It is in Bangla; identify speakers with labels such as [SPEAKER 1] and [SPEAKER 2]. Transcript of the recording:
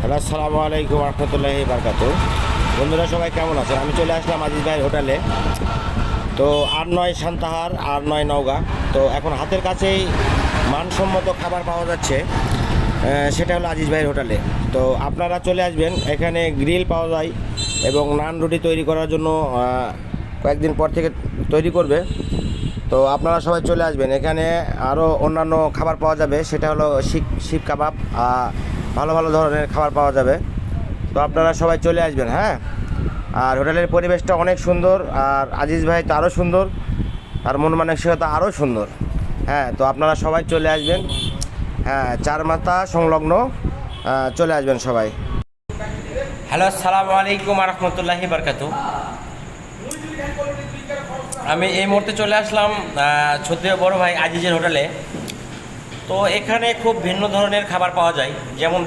[SPEAKER 1] হ্যালো, আসসালামু আলাইকুম রহমতুল্লাহি বারকাতু। বন্ধুরা সবাই কেমন আছেন? আমি চলে আসলাম আজিজ ভাইয়ের হোটেলে। তো ৮-৯ সান্তাহার, ৮-৯ নওগাঁ। তো এখন হাতের কাছেই মানসম্মত খাবার পাওয়া যাচ্ছে, সেটা হলো আজিজ ভাইয়ের হোটেলে। তো আপনারা চলে আসবেন, এখানে গ্রিল পাওয়া যায় এবং নান রুটি তৈরি করার জন্য কয়েকদিন পর থেকে তৈরি করবে। তো আপনারা সবাই চলে আসবেন, এখানে আরও অন্যান্য খাবার পাওয়া যাবে, সেটা হলো শিক কাবাব, ভালো ভালো ধরনের খাবার পাওয়া যাবে। তো আপনারা সবাই চলে আসবেন, হ্যাঁ। আর হোটেলের পরিবেশটা অনেক সুন্দর, আর আজিজ ভাই তো আরও সুন্দর, আর মন মানসিকতা আরও সুন্দর। হ্যাঁ, তো আপনারা সবাই চলে আসবেন, হ্যাঁ, চার মাথা সংলগ্ন চলে আসবেন সবাই। হ্যালো, আসসালামু আলাইকুম রহমতুল্লাহি বারকাতু। আমি এই মুহূর্তে চলে আসলাম ছত্রিয় বড় ভাই আজিজের হোটেলে। তো এখানে খুব ভিন্ন ধরনের খাবার পাওয়া যায়, যেমন